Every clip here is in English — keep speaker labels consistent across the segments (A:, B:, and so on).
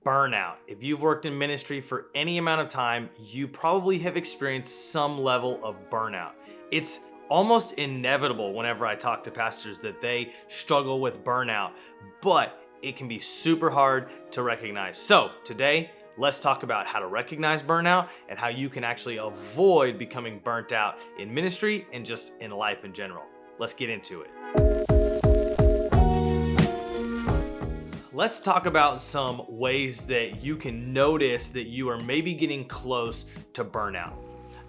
A: Burnout. If you've worked in ministry for any amount of time, you probably have experienced some level of burnout. It's almost inevitable whenever I talk to pastors that they struggle with burnout, but it can be super hard to recognize. So today, let's talk about how to recognize burnout and how you can actually avoid becoming burnt out in ministry and just in life in general. Let's get into it. Let's talk about some ways that you can notice that you are maybe getting close to burnout.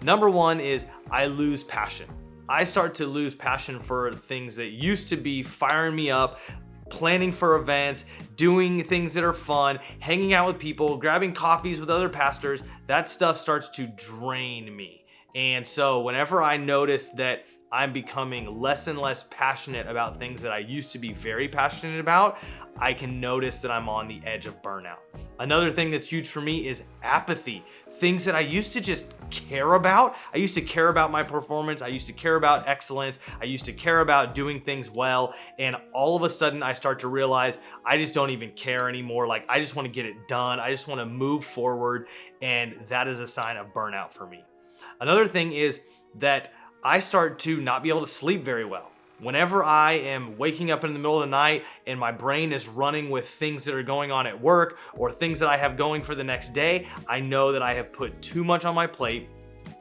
A: Number one is I lose passion. I start to lose passion for things that used to be firing me up, planning for events, doing things that are fun, hanging out with people, grabbing coffees with other pastors. That stuff starts to drain me. And so whenever I notice that I'm becoming less and less passionate about things that I used to be very passionate about, I can notice that I'm on the edge of burnout. Another thing that's huge for me is apathy. Things that I used to just care about. I used to care about my performance. I used to care about excellence. I used to care about doing things well. And all of a sudden I start to realize I just don't even care anymore. Like I just want to get it done. I just want to move forward. And that is a sign of burnout for me. Another thing is that I start to not be able to sleep very well. Whenever I am waking up in the middle of the night and my brain is running with things that are going on at work or things that I have going for the next day, I know that I have put too much on my plate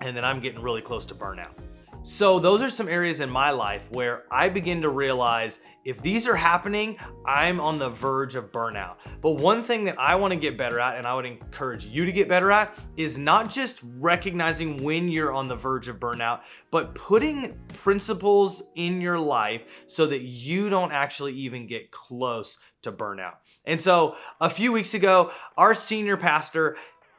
A: and that I'm getting really close to burnout. So those are some areas in my life where I begin to realize if these are happening, I'm on the verge of burnout. But one thing that I want to get better at, and I would encourage you to get better at, is not just recognizing when you're on the verge of burnout, but putting principles in your life so that you don't actually even get close to burnout. And so a few weeks ago, our senior pastor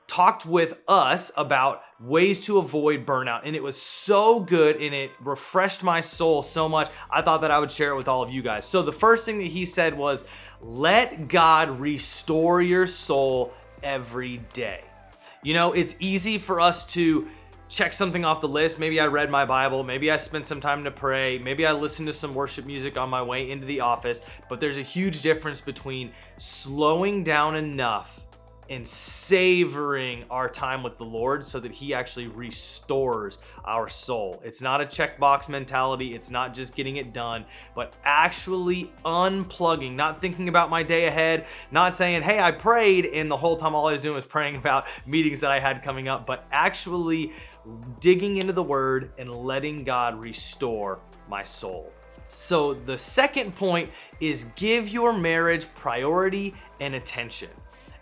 A: talked with us about ways to avoid burnout, and it was so good and it refreshed my soul so much. I thought that I would share it with all of you guys. So the first thing that he said was, let God restore your soul every day. You know, it's easy for us to check something off the list. Maybe I read my Bible, maybe I spent some time to pray, maybe I listened to some worship music on my way into the office, but there's a huge difference between slowing down enough and savoring our time with the Lord so that He actually restores our soul. It's not a checkbox mentality. It's not just getting it done, but actually unplugging, not thinking about my day ahead, not saying, hey, I prayed, and the whole time all I was doing was praying about meetings that I had coming up, but actually digging into the Word and letting God restore my soul. So the second point is give your marriage priority and attention.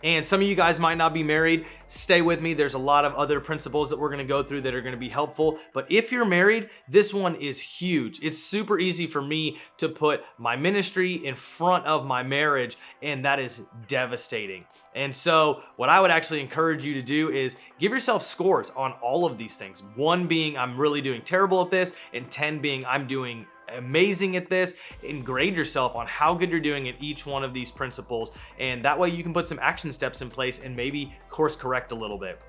A: And some of you guys might not be married. Stay with me. There's a lot of other principles that we're going to go through that are going to be helpful. But if you're married, this one is huge. It's super easy for me to put my ministry in front of my marriage, and that is devastating. And so what I would actually encourage you to do is give yourself scores on all of these things. 1 being I'm really doing terrible at this, and 10 being I'm doing amazing at this, and grade yourself on how good you're doing at each one of these principles, and that way you can put some action steps in place and maybe course correct a little bit.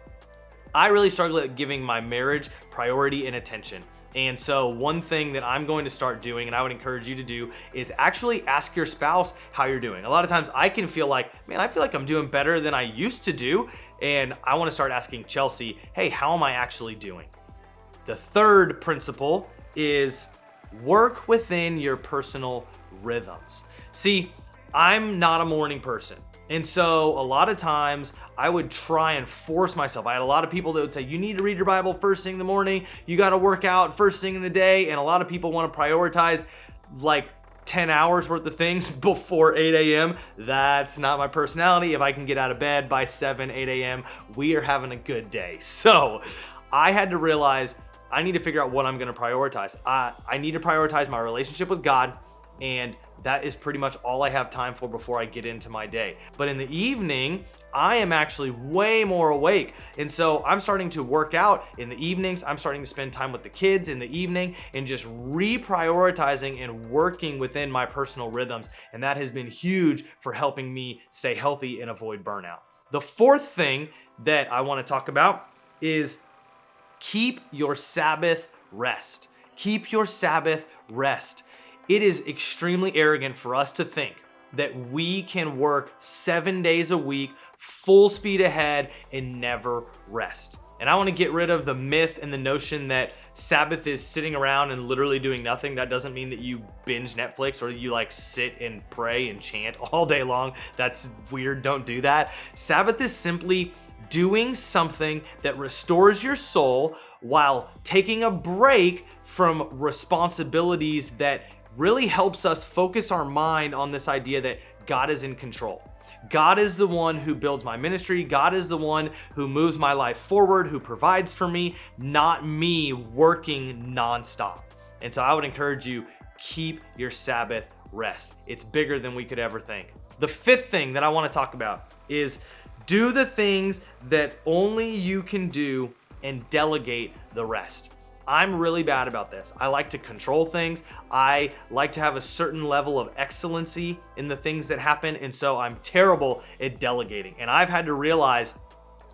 A: I really struggle at giving my marriage priority and attention. And so one thing that I'm going to start doing, and I would encourage you to do, is actually ask your spouse how you're doing. A lot of times I can feel like, man, I feel like I'm doing better than I used to do, and I want to start asking Chelsea, hey, how am I actually doing? The third principle is work within your personal rhythms. See, I'm not a morning person. And so a lot of times I would try and force myself. I had a lot of people that would say, you need to read your Bible first thing in the morning. You got to work out first thing in the day. And a lot of people want to prioritize like 10 hours worth of things before 8 a.m. That's not my personality. If I can get out of bed by 7, 8 a.m., we are having a good day. So I had to realize I need to figure out what I'm going to prioritize. I need to prioritize my relationship with God, and that is pretty much all I have time for before I get into my day. But in the evening, I am actually way more awake. And so I'm starting to work out in the evenings. I'm starting to spend time with the kids in the evening and just reprioritizing and working within my personal rhythms. And that has been huge for helping me stay healthy and avoid burnout. The fourth thing that I want to talk about is keep your Sabbath rest. Keep your Sabbath rest. It is extremely arrogant for us to think that we can work 7 days a week, full speed ahead, and never rest. And I want to get rid of the myth and the notion that Sabbath is sitting around and literally doing nothing. That doesn't mean that you binge Netflix or you like sit and pray and chant all day long. That's weird. Don't do that. Sabbath is simply doing something that restores your soul while taking a break from responsibilities that really helps us focus our mind on this idea that God is in control. God is the one who builds my ministry. God is the one who moves my life forward, who provides for me, not me working nonstop. And so I would encourage you, keep your Sabbath rest. It's bigger than we could ever think. The fifth thing that I want to talk about is do the things that only you can do and delegate the rest. I'm really bad about this. I like to control things. I like to have a certain level of excellency in the things that happen. And so I'm terrible at delegating. And I've had to realize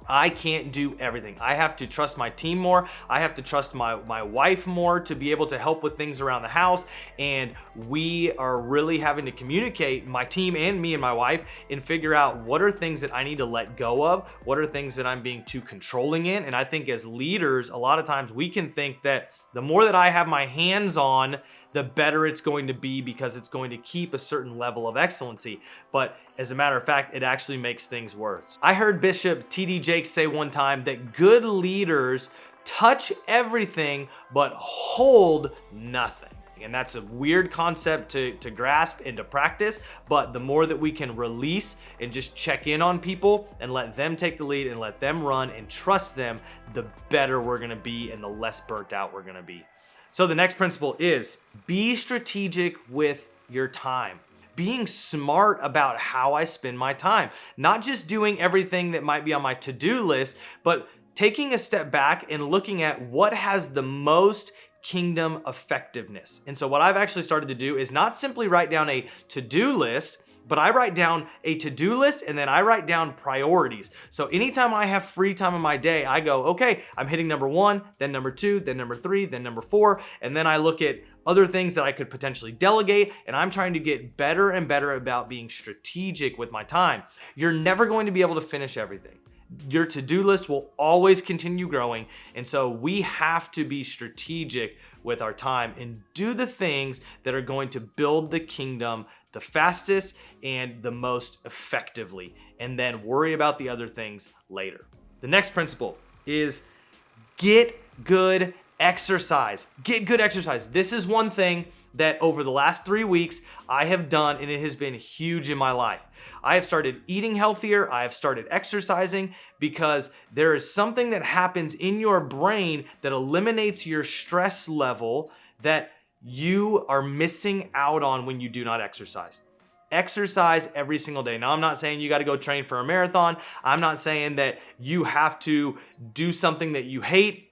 A: I can't do everything. I have to trust my team more. I have to trust my wife more to be able to help with things around the house. And we are really having to communicate, my team and me and my wife, and figure out what are things that I need to let go of, what are things that I'm being too controlling in. And I think as leaders, a lot of times we can think that the more that I have my hands on, the better it's going to be because it's going to keep a certain level of excellency. But as a matter of fact, it actually makes things worse. I heard Bishop T.D. Jakes say one time that good leaders touch everything but hold nothing. And that's a weird concept to grasp and to practice, but the more that we can release and just check in on people and let them take the lead and let them run and trust them, the better we're gonna be and the less burnt out we're gonna be. So the next principle is be strategic with your time. Being smart about how I spend my time. Not just doing everything that might be on my to-do list, but taking a step back and looking at what has the most kingdom effectiveness. And so what I've actually started to do is not simply write down a to-do list, but I write down a to-do list and then I write down priorities. So anytime I have free time in my day, I go, okay, I'm hitting number 1, then number 2, then number 3, then number 4. And then I look at other things that I could potentially delegate. And I'm trying to get better and better about being strategic with my time. You're never going to be able to finish everything. Your to-do list will always continue growing. And so we have to be strategic with our time and do the things that are going to build the kingdom the fastest and the most effectively, and then worry about the other things later. The next principle is get good exercise. Get good exercise. This is one thing that over the last 3 weeks I have done, and it has been huge in my life. I have started eating healthier. I have started exercising because there is something that happens in your brain that eliminates your stress level that you are missing out on when you do not exercise. Exercise every single day. Now, I'm not saying you got to go train for a marathon. I'm not saying that you have to do something that you hate,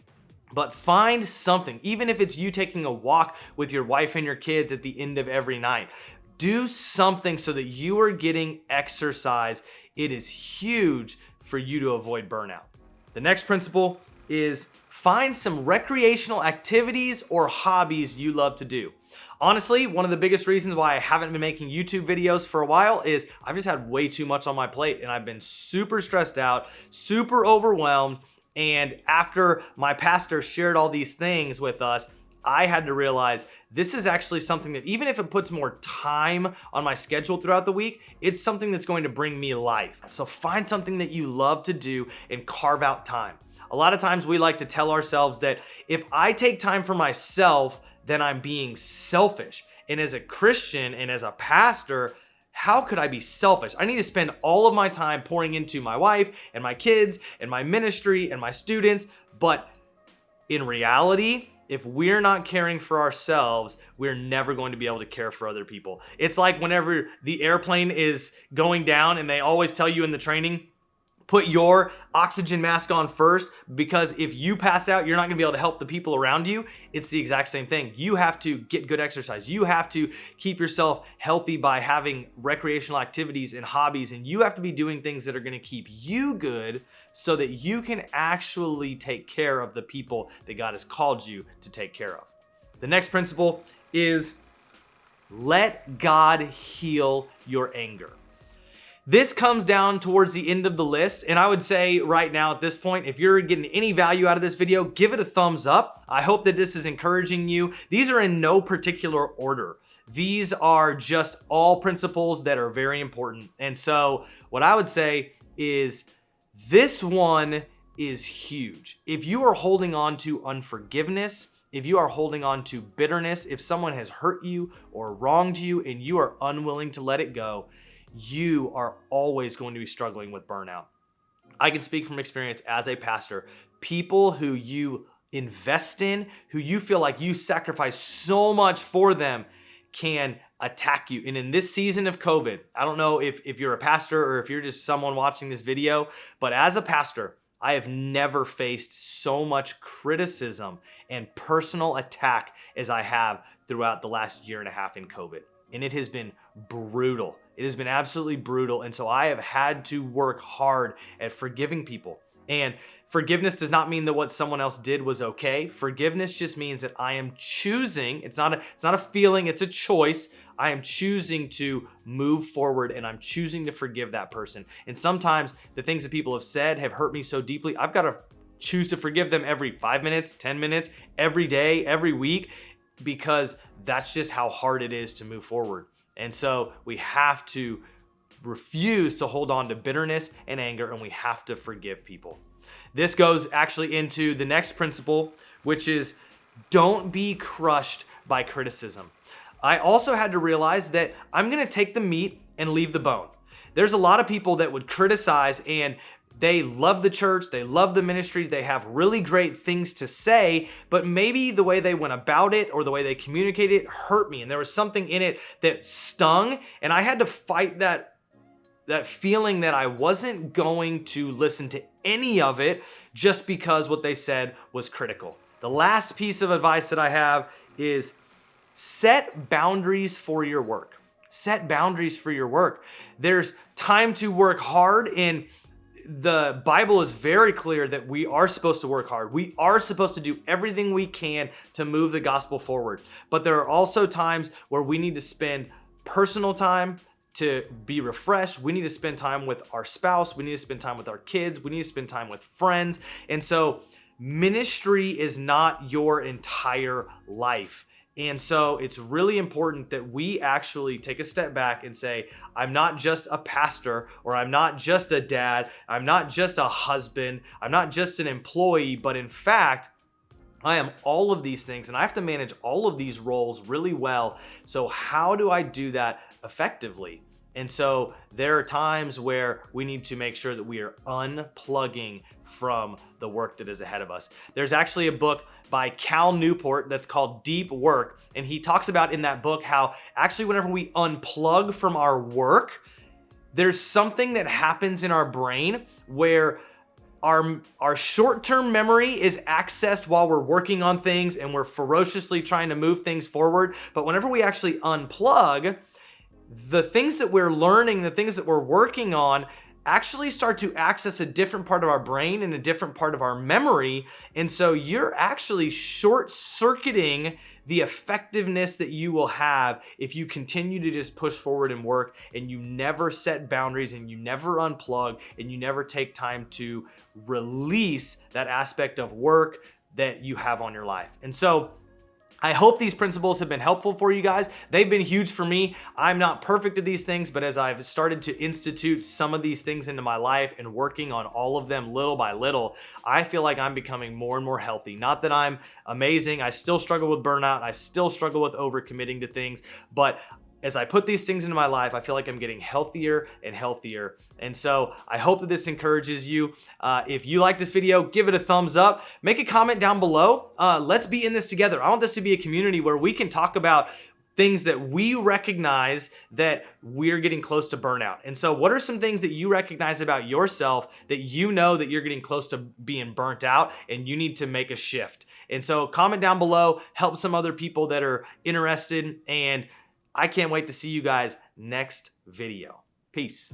A: but find something, even if it's you taking a walk with your wife and your kids at the end of every night. Do something so that you are getting exercise. It is huge for you to avoid burnout. The next principle is find some recreational activities or hobbies you love to do. Honestly, one of the biggest reasons why I haven't been making YouTube videos for a while is I've just had way too much on my plate and I've been super stressed out, super overwhelmed. And after my pastor shared all these things with us, I had to realize this is actually something that even if it puts more time on my schedule throughout the week, it's something that's going to bring me life. So find something that you love to do and carve out time. A lot of times we like to tell ourselves that if I take time for myself, then I'm being selfish. And as a Christian and as a pastor, how could I be selfish? I need to spend all of my time pouring into my wife and my kids and my ministry and my students. But in reality, if we're not caring for ourselves, we're never going to be able to care for other people. It's like whenever the airplane is going down and they always tell you in the training, put your oxygen mask on first, because if you pass out, you're not gonna be able to help the people around you. It's the exact same thing. You have to get good exercise. You have to keep yourself healthy by having recreational activities and hobbies, and you have to be doing things that are gonna keep you good so that you can actually take care of the people that God has called you to take care of. The next principle is Let God heal your anger. This comes down towards the end of the list, and I would say right now at this point, if you're getting any value out of this video, give it a thumbs up. I hope that this is encouraging you. These are in no particular order. These are just all principles that are very important. And so what I would say is this one is huge. If you are holding on to unforgiveness, if you are holding on to bitterness, if someone has hurt you or wronged you and you are unwilling to let it go, you are always going to be struggling with burnout. I can speak from experience as a pastor. People who you invest in, who you feel like you sacrifice so much for them, can attack you. And in this season of COVID, I don't know if you're a pastor or if you're just someone watching this video, but as a pastor, I have never faced so much criticism and personal attack as I have throughout the last year and a half in COVID. And it has been brutal. It has been absolutely brutal. And so I have had to work hard at forgiving people. And forgiveness does not mean that what someone else did was okay. Forgiveness just means that I am choosing, it's not a feeling, it's a choice. I am choosing to move forward and I'm choosing to forgive that person. And sometimes the things that people have said have hurt me so deeply, I've got to choose to forgive them every 5 minutes, 10 minutes, every day, every week, because that's just how hard it is to move forward. And so we have to refuse to hold on to bitterness and anger, and we have to forgive people. This goes actually into the next principle, which is don't be crushed by criticism. I also had to realize that I'm going to take the meat and leave the bone. There's a lot of people that would criticize and they love the church, they love the ministry, they have really great things to say, but maybe the way they went about it or the way they communicated it hurt me. And there was something in it that stung, and I had to fight that feeling that I wasn't going to listen to any of it just because what they said was critical. The last piece of advice that I have is set boundaries for your work. Set boundaries for your work. There's time to work hard, and the Bible is very clear that we are supposed to work hard. We are supposed to do everything we can to move the gospel forward. But there are also times where we need to spend personal time to be refreshed. We need to spend time with our spouse. We need to spend time with our kids. We need to spend time with friends. And so ministry is not your entire life. And so it's really important that we actually take a step back and say, I'm not just a pastor, or I'm not just a dad, I'm not just a husband, I'm not just an employee, but in fact, I am all of these things and I have to manage all of these roles really well. So how do I do that effectively? And so there are times where we need to make sure that we are unplugging from the work that is ahead of us. There's actually a book by Cal Newport that's called Deep Work. And he talks about in that book how actually whenever we unplug from our work, there's something that happens in our brain where our short-term memory is accessed while we're working on things and we're ferociously trying to move things forward. But whenever we actually unplug, the things that we're learning, the things that we're working on actually start to access a different part of our brain and a different part of our memory. And so you're actually short-circuiting the effectiveness that you will have if you continue to just push forward and work and you never set boundaries and you never unplug and you never take time to release that aspect of work that you have on your life. And so I hope these principles have been helpful for you guys. They've been huge for me. I'm not perfect at these things, but as I've started to institute some of these things into my life and working on all of them little by little, I feel like I'm becoming more and more healthy. Not that I'm amazing. I still struggle with burnout. I still struggle with overcommitting to things, but as I put these things into my life, I feel like I'm getting healthier and healthier. And so I hope that this encourages you. If you like this video, give it a thumbs up. Make a comment down below. Let's be in this together. I want this to be a community where we can talk about things that we recognize that we're getting close to burnout. And so what are some things that you recognize about yourself that you know that you're getting close to being burnt out and you need to make a shift? And so comment down below, help some other people that are interested, and I can't wait to see you guys next video. Peace.